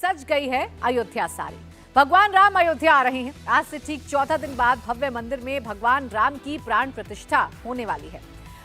सज गई है अयोध्या सारी। भगवान राम अयोध्या आ रहे हैं। आज से ठीक 14 दिन बाद भव्य मंदिर में भगवान राम की प्राण प्रतिष्ठा होने वाली है।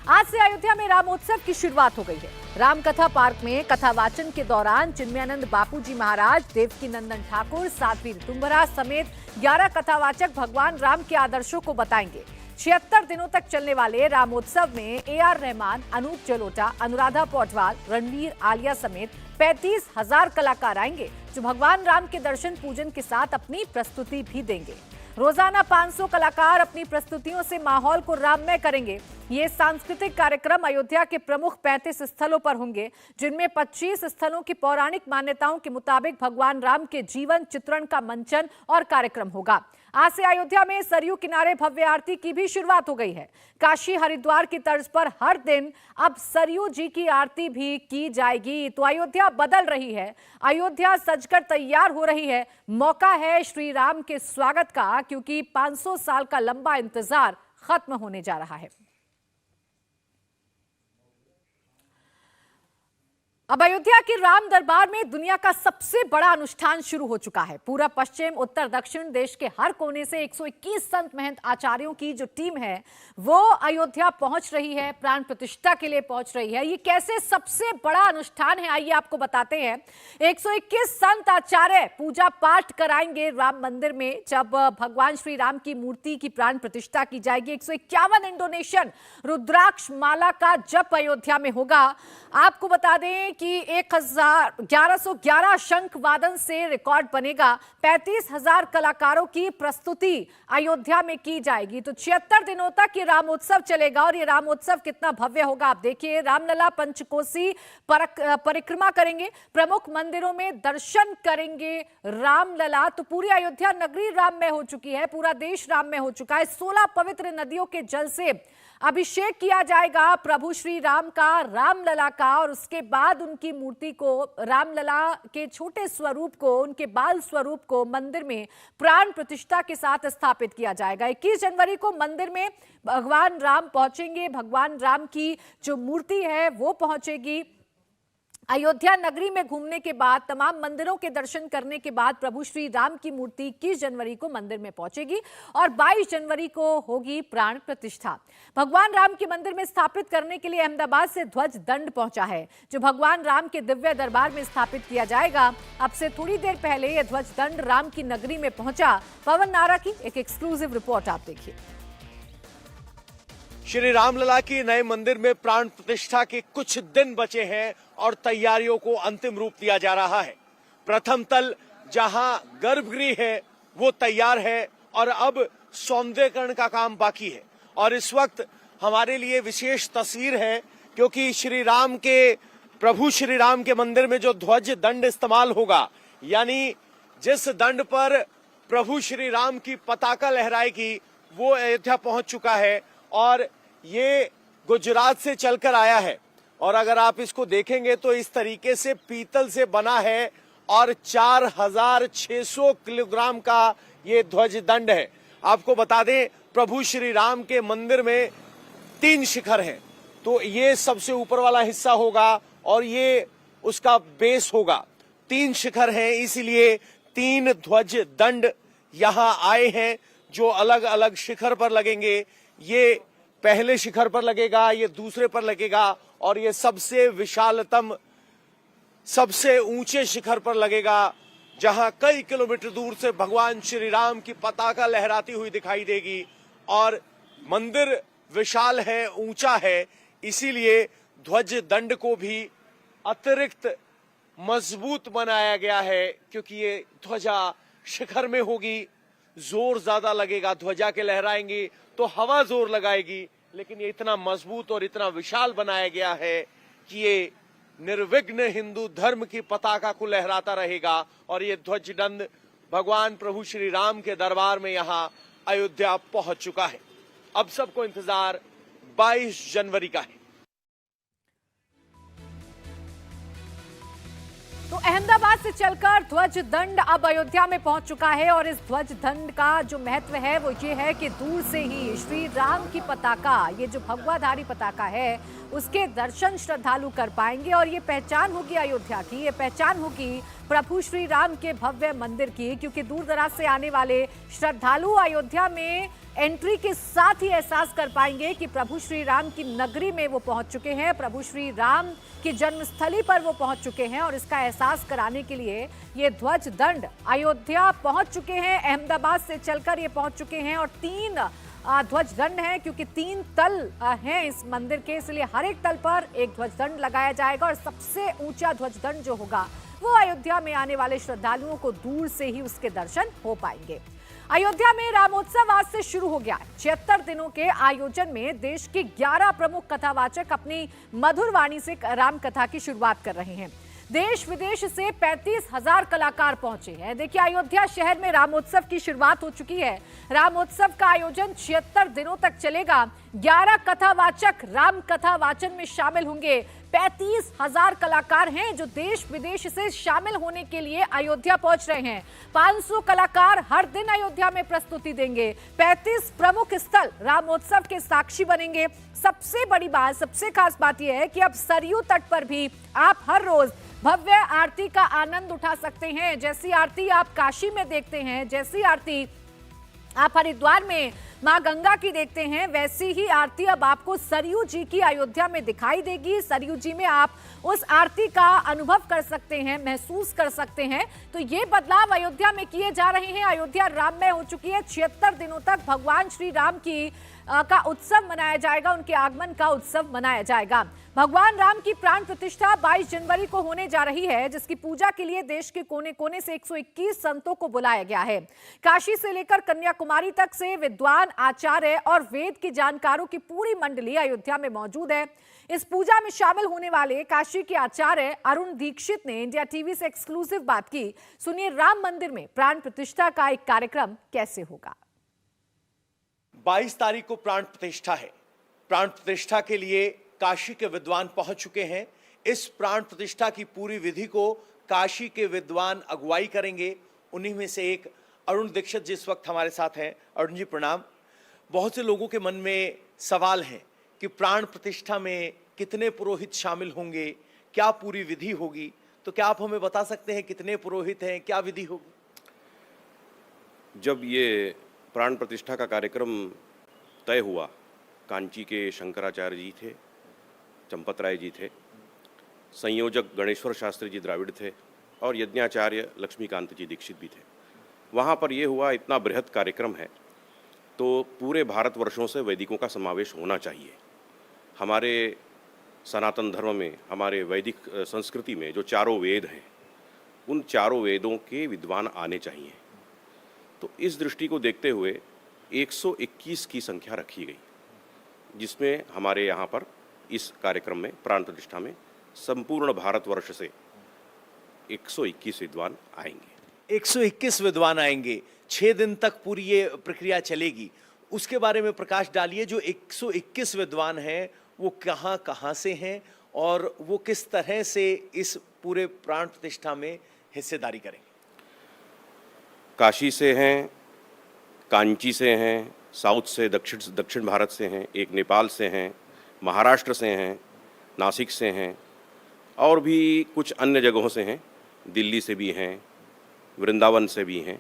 आज से अयोध्या में रामोत्सव की शुरुआत हो गई है। रामकथा पार्क में कथा वाचन के दौरान चिन्मयानंद बापूजी महाराज, देवकी नंदन ठाकुर, साध्वी ऋतुंबरा समेत 11 कथावाचक भगवान राम के आदर्शों को बताएंगे। 76 दिनों तक चलने वाले रामोत्सव में AR रहमान, अनूप जलोटा, अनुराधा पौडवाल, रणवीर आलिया समेत 35,000 कलाकार आएंगे, जो भगवान राम के दर्शन पूजन के साथ अपनी प्रस्तुति भी देंगे। रोजाना 500 कलाकार अपनी प्रस्तुतियों से माहौल को राममय करेंगे। ये सांस्कृतिक कार्यक्रम अयोध्या के प्रमुख 35 स्थलों पर होंगे, जिनमें 25 स्थलों की पौराणिक मान्यताओं के मुताबिक भगवान राम के जीवन चित्रण का मंचन और कार्यक्रम होगा। आज से अयोध्या में सरयू किनारे भव्य आरती की भी शुरुआत हो गई है। काशी हरिद्वार की तर्ज पर हर दिन अब सरयू जी की आरती भी की जाएगी। तो अयोध्या बदल रही है, अयोध्या सजकर तैयार हो रही है। मौका है श्री राम के स्वागत का, क्योंकि 500 साल का लंबा इंतजार खत्म होने जा रहा है। अब अयोध्या के राम दरबार में दुनिया का सबसे बड़ा अनुष्ठान शुरू हो चुका है। पूरा पश्चिम, उत्तर, दक्षिण देश के हर कोने से 121 संत महंत आचार्यों की जो टीम है वो अयोध्या पहुंच रही है, प्राण प्रतिष्ठा के लिए पहुंच रही है। ये कैसे सबसे बड़ा अनुष्ठान है, आइए आपको बताते हैं। 121 संत आचार्य पूजा पाठ कराएंगे राम मंदिर में, जब भगवान श्री राम की मूर्ति की प्राण प्रतिष्ठा की जाएगी। 151 इंडोनेशियन रुद्राक्ष माला का जप अयोध्या में होगा। आपको बता दें कि 1111 शंख वादन से रिकॉर्ड बनेगा। 35,000 कलाकारों की प्रस्तुति अयोध्या में की जाएगी। तो 76 दिनों तक ये रामोत्सव चलेगा। और ये रामोत्सव कितना भव्य होगा आप देखिए। रामलला पंचकोसी परिक्रमा करेंगे, प्रमुख मंदिरों में दर्शन करेंगे रामलला। तो पूरी अयोध्या नगरी राममय हो चुकी है, पूरा देश राममय हो चुका है। 16 पवित्र नदियों के जल से अभिषेक किया जाएगा प्रभु श्री राम का, रामलला का, और उसके बाद उनकी मूर्ति को, रामलला के छोटे स्वरूप को, उनके बाल स्वरूप को मंदिर में प्राण प्रतिष्ठा के साथ स्थापित किया जाएगा। 21 जनवरी को मंदिर में भगवान राम पहुंचेंगे। भगवान राम की जो मूर्ति है वो पहुंचेगी। अयोध्या नगरी में घूमने के बाद, तमाम मंदिरों के दर्शन करने के बाद प्रभु श्री राम की मूर्ति 21 जनवरी को मंदिर में पहुंचेगी और 22 जनवरी को होगी प्राण प्रतिष्ठा। भगवान राम के मंदिर में स्थापित करने के लिए अहमदाबाद से ध्वज दंड पहुंचा है, जो भगवान राम के दिव्य दरबार में स्थापित किया जाएगा। अब से थोड़ी देर पहले यह ध्वज दंड राम की नगरी में पहुंचा। पवन नारा की एक एक्सक्लूसिव रिपोर्ट आप देखिए। श्री रामलला की नए मंदिर में प्राण प्रतिष्ठा के कुछ दिन बचे हैं और तैयारियों को अंतिम रूप दिया जा रहा है। प्रथम तल जहां गर्भगृह है वो तैयार है और अब सौंदर्यीकरण का काम बाकी है। और इस वक्त हमारे लिए विशेष तस्वीर है, क्योंकि प्रभु श्री राम के मंदिर में जो ध्वज दंड इस्तेमाल होगा, यानी जिस दंड पर प्रभु श्री राम की पताका लहराएगी, वो अयोध्या पहुंच चुका है और ये गुजरात से चलकर आया है। और अगर आप इसको देखेंगे तो इस तरीके से पीतल से बना है और 4,600 किलोग्राम का ये ध्वज दंड है। आपको बता दें, प्रभु श्री राम के मंदिर में 3 शिखर हैं, तो ये सबसे ऊपर वाला हिस्सा होगा और ये उसका बेस होगा। 3 शिखर हैं, इसीलिए 3 ध्वज दंड यहाँ आए हैं, जो अलग अलग शिखर पर लगेंगे। ये पहले शिखर पर लगेगा, ये दूसरे पर लगेगा और ये सबसे विशालतम, सबसे ऊंचे शिखर पर लगेगा, जहां कई किलोमीटर दूर से भगवान श्री राम की पताका लहराती हुई दिखाई देगी। और मंदिर विशाल है, ऊंचा है, इसीलिए ध्वज दंड को भी अतिरिक्त मजबूत बनाया गया है, क्योंकि ये ध्वजा शिखर में होगी, जोर ज्यादा लगेगा। ध्वजा के लहराएंगी तो हवा जोर लगाएगी, लेकिन ये इतना मजबूत और इतना विशाल बनाया गया है कि ये निर्विघ्न हिंदू धर्म की पताका को लहराता रहेगा। और ये ध्वज दंड भगवान प्रभु श्री राम के दरबार में यहाँ अयोध्या पहुंच चुका है। अब सबको इंतजार 22 जनवरी का है। तो अहमदाबाद से चलकर ध्वज दंड अब अयोध्या में पहुंच चुका है। और इस ध्वज दंड का जो महत्व है वो ये है कि दूर से ही श्री राम की पताका, ये जो भगवाधारी पताका है, उसके दर्शन श्रद्धालु कर पाएंगे। और ये पहचान होगी अयोध्या की, ये पहचान होगी प्रभु श्री राम के भव्य मंदिर की, क्योंकि दूर दराज से आने वाले श्रद्धालु अयोध्या में एंट्री के साथ ही एहसास कर पाएंगे कि प्रभु श्री राम की नगरी में वो पहुंच चुके हैं, प्रभु श्री राम की जन्मस्थली पर वो पहुंच चुके हैं। और इसका एहसास कराने के लिए ये ध्वज दंड अयोध्या पहुंच चुके हैं। अहमदाबाद से चलकर ये पहुंच चुके हैं और 3 ध्वज दंड है, क्योंकि 3 तल हैं इस मंदिर के, इसलिए हर एक तल पर एक ध्वज दंड लगाया जाएगा। और सबसे ऊंचा ध्वज दंड जो होगा वो अयोध्या में आने वाले श्रद्धालुओं को दूर से ही उसके दर्शन हो पाएंगे। अयोध्या में रामोत्सव आज से शुरू हो गया। 76 दिनों के आयोजन में देश के 11 प्रमुख कथावाचक अपनी मधुर वाणी से राम कथा की शुरुआत कर रहे हैं। देश विदेश से 35,000 कलाकार पहुंचे हैं। देखिए, अयोध्या शहर में रामोत्सव की शुरुआत हो चुकी है। रामोत्सव का आयोजन 76 दिनों तक चलेगा। 11 कथावाचक राम कथा वाचन में शामिल होंगे। 35,000 कलाकार हैं जो देश विदेश से शामिल होने के लिए अयोध्या पहुंच रहे हैं। 500 कलाकार हर दिन अयोध्या में प्रस्तुति देंगे। 35 प्रमुख स्थल रामोत्सव के साक्षी बनेंगे। सबसे बड़ी बात, सबसे खास बात यह है कि अब सरयू तट पर भी आप हर रोज भव्य आरती का आनंद उठा सकते हैं। जैसी आरती आप काशी में देखते हैं, जैसी आरती आप हरिद्वार में मां गंगा की देखते हैं, वैसी ही आरती अब आपको सरयू जी की अयोध्या में दिखाई देगी। सरयू जी में आप उस आरती का अनुभव कर सकते हैं, महसूस कर सकते हैं। तो ये बदलाव अयोध्या में किए जा रहे हैं। अयोध्या राममय हो चुकी है। 76 दिनों तक भगवान श्री राम की का उत्सव मनाया जाएगा, उनके आगमन का उत्सव मनाया जाएगा। भगवान राम की प्राण प्रतिष्ठा 22 जनवरी को होने जा रही है, जिसकी पूजा के लिए देश के कोने कोने से 121 संतों को बुलाया गया है। काशी से लेकर कन्याकुमारी तक से विद्वान, आचार्य और वेद के जानकारों की पूरी मंडली अयोध्या में मौजूद है। इस पूजा में शामिल होने वाले काशी के आचार्य अरुण दीक्षित ने इंडिया टीवी से एक्सक्लूसिव बात की। सुनिए, राम मंदिर में प्राण प्रतिष्ठा का एक कार्यक्रम कैसे होगा। 22 तारीख को प्राण प्रतिष्ठा है। प्राण प्रतिष्ठा के लिए काशी के विद्वान पहुंच चुके हैं। इस प्राण प्रतिष्ठा की पूरी विधि को काशी के विद्वान अगुवाई करेंगे। उन्हीं में से एक अरुण दीक्षित जिस वक्त हमारे साथ हैं। अरुण जी प्रणाम। बहुत से लोगों के मन में सवाल है कि प्राण प्रतिष्ठा में कितने पुरोहित शामिल होंगे, क्या पूरी विधि होगी, तो क्या आप हमें बता सकते हैं कितने पुरोहित हैं, क्या विधि होगी? जब ये प्राण प्रतिष्ठा का कार्यक्रम तय हुआ, कांची के शंकराचार्य जी थे, चंपत राय जी थे, संयोजक गणेश्वर शास्त्री जी द्राविड़ थे और यज्ञाचार्य लक्ष्मीकांत जी दीक्षित भी थे। वहाँ पर यह हुआ, इतना बृहद कार्यक्रम है तो पूरे भारतवर्षों से वैदिकों का समावेश होना चाहिए। हमारे सनातन धर्म में, हमारे वैदिक संस्कृति में जो चारों वेद हैं, उन चारों वेदों के विद्वान आने चाहिए। तो इस दृष्टि को देखते हुए 121 की संख्या रखी गई, जिसमें हमारे यहाँ पर इस कार्यक्रम में, प्राण प्रतिष्ठा में, संपूर्ण भारतवर्ष से 121 विद्वान आएंगे। 121 विद्वान आएंगे। 6 दिन तक पूरी ये प्रक्रिया चलेगी। उसके बारे में प्रकाश डालिए। जो 121 विद्वान हैं वो कहाँ कहाँ से हैं और वो किस तरह से इस पूरे प्राण प्रतिष्ठा में हिस्सेदारी करेंगे? काशी से हैं, कांची से हैं, साउथ से, दक्षिण भारत से हैं, एक नेपाल से हैं, महाराष्ट्र से हैं, नासिक से हैं और भी कुछ अन्य जगहों से हैं, दिल्ली से भी हैं, वृंदावन से भी हैं।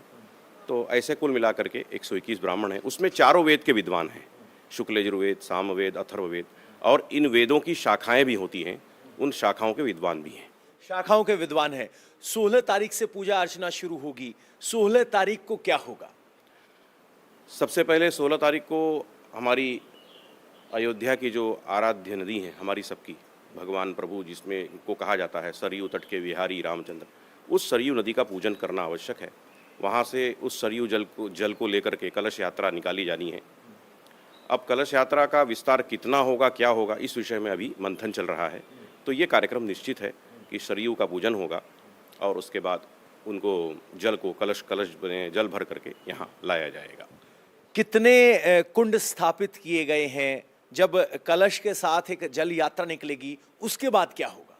तो ऐसे कुल मिलाकर के 121 ब्राह्मण हैं। उसमें चारों वेद के विद्वान हैं, शुक्ल यजुर्वेद, सामवेद, अथर्ववेद, और इन वेदों की शाखाएं भी होती हैं, उन शाखाओं के विद्वान भी हैं। शाखाओं के विद्वान हैं। 16 तारीख से पूजा अर्चना शुरू होगी। 16 तारीख को क्या होगा? सबसे पहले 16 तारीख को हमारी अयोध्या की जो आराध्य नदी है हमारी सबकी, भगवान प्रभु जिसमें को कहा जाता है सरयू तट के विहारी रामचंद्र, उस सरयू नदी का पूजन करना आवश्यक है। वहाँ से उस सरयू जल को लेकर के कलश यात्रा निकाली जानी है। अब कलश यात्रा का विस्तार कितना होगा, क्या होगा, इस विषय में अभी मंथन चल रहा है। तो ये कार्यक्रम निश्चित है कि सरयू का पूजन होगा और उसके बाद उनको जल को कलश जल भर करके यहाँ लाया जाएगा। कितने कुंड स्थापित किए गए हैं? जब कलश के साथ एक जल यात्रा निकलेगी उसके बाद क्या होगा?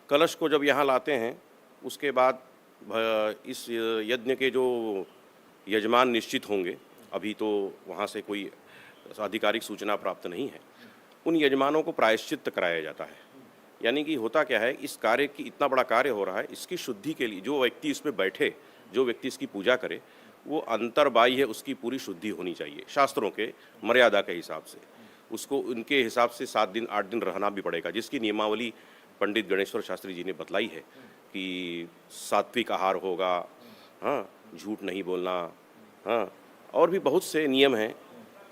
कलश को जब यहाँ लाते हैं उसके बाद इस यज्ञ के जो यजमान निश्चित होंगे, अभी तो वहाँ से कोई आधिकारिक सूचना प्राप्त नहीं है, उन यजमानों को प्रायश्चित्त कराया जाता है। यानी कि होता क्या है, इस कार्य की इतना बड़ा कार्य हो रहा है, इसकी शुद्धि के लिए जो व्यक्ति इसमें बैठे, जो व्यक्ति इसकी पूजा करे, वो अंतर्बाह्य उसकी पूरी शुद्धि होनी चाहिए शास्त्रों के मर्यादा के हिसाब से। उसको उनके हिसाब से 7 दिन 8 दिन रहना भी पड़ेगा, जिसकी नियमावली पंडित गणेश्वर शास्त्री जी ने बतलाई है कि सात्विक आहार होगा, हाँ, झूठ नहीं बोलना, हाँ, और भी बहुत से नियम हैं।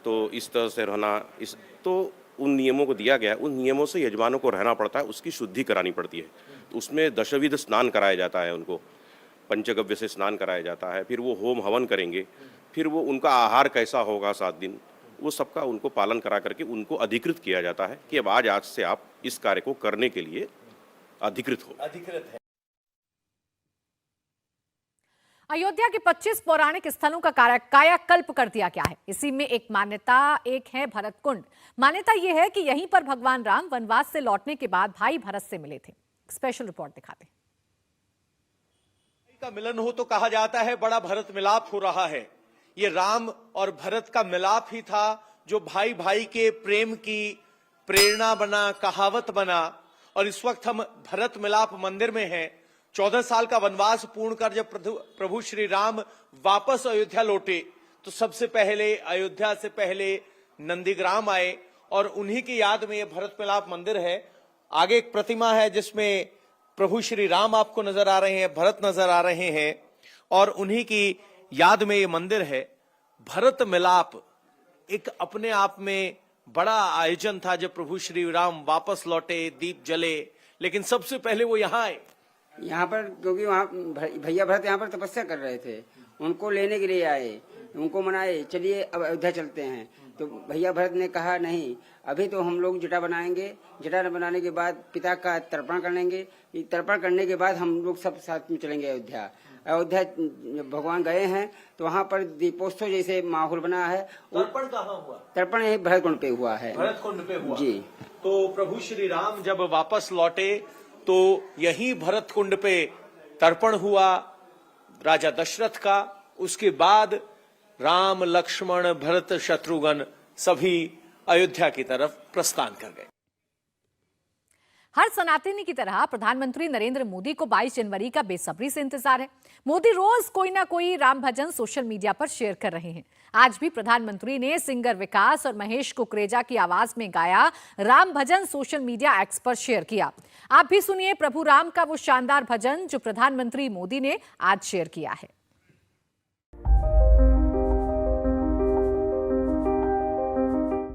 तो इस तरह से रहना, इस तो उन नियमों को दिया गया है, उन नियमों से यजमानों को रहना पड़ता है, उसकी शुद्धि करानी पड़ती है। तो उसमें दशविध स्नान कराया जाता है, उनको पंचगव्य से स्नान कराया जाता है, फिर वो होम हवन करेंगे, फिर वो उनका आहार कैसा होगा 7 दिन, वो सबका उनको पालन करा करके उनको अधिकृत किया जाता है कि अब आज से आप इस कार्य को करने के लिए अधिकृत हो। अधिकृत है। अयोध्या के 25 पौराणिक स्थलों का कायाकल्प कर दिया गया है। इसी में एक मान्यता एक है भरत कुंड। मान्यता यह है कि यहीं पर भगवान राम वनवास से लौटने के बाद भाई भरत से मिले थे। स्पेशल रिपोर्ट दिखाते हैं। का मिलन हो तो कहा जाता है बड़ा भरत मिलाप हो रहा है। ये राम और भरत का मिलाप ही था जो भाई भाई के प्रेम की प्रेरणा बना, कहावत बना। और इस वक्त हम भरत मिलाप मंदिर में हैं। 14 साल का वनवास पूर्ण कर जब प्रभु श्री राम वापस अयोध्या लौटे तो सबसे पहले अयोध्या से पहले नंदीग्राम आए और उन्हीं की याद में ये भरत मिलाप मंदिर है। आगे एक प्रतिमा है जिसमें प्रभु श्री राम आपको नजर आ रहे हैं, भरत नजर आ रहे हैं और उन्हीं की याद में ये मंदिर है। भरत मिलाप एक अपने आप में बड़ा आयोजन था। जब प्रभु श्री राम वापस लौटे, दीप जले, लेकिन सबसे पहले वो यहाँ आए। यहाँ पर क्योंकि वहाँ भैया भरत यहाँ पर तपस्या कर रहे थे, उनको लेने के लिए आए, उनको मनाए, चलिए अब अयोध्या चलते हैं। तो भैया भरत ने कहा नहीं, अभी तो हम लोग जटा बनाएंगे, जटा बनाने के बाद पिता का तर्पण करेंगे, तर्पण करने के बाद हम लोग सब साथ में चलेंगे अयोध्या। अयोध्या भगवान गए हैं तो वहाँ पर दीपोत्सव जैसे माहौल बना है। तर्पण कहाँ हुआ? तर्पण यही भरत कुंड पे हुआ है। भरत कुंड पे हुआ जी। तो प्रभु श्री राम जब वापस लौटे तो यही भरत कुंड पे तर्पण हुआ राजा दशरथ का। उसके बाद राम, लक्ष्मण, भरत, शत्रुघ्न सभी अयोध्या की तरफ प्रस्थान कर गए। हर सनातनी की तरह प्रधानमंत्री नरेंद्र मोदी को 22 जनवरी का बेसब्री से इंतजार है। मोदी रोज कोई ना कोई राम भजन सोशल मीडिया पर शेयर कर रहे हैं। आज भी प्रधानमंत्री ने सिंगर विकास और महेश कुकरेजा की आवाज में गाया राम भजन सोशल मीडिया एक्स पर शेयर किया। आप भी सुनिए प्रभु राम का वो शानदार भजन जो प्रधानमंत्री मोदी ने आज शेयर किया है।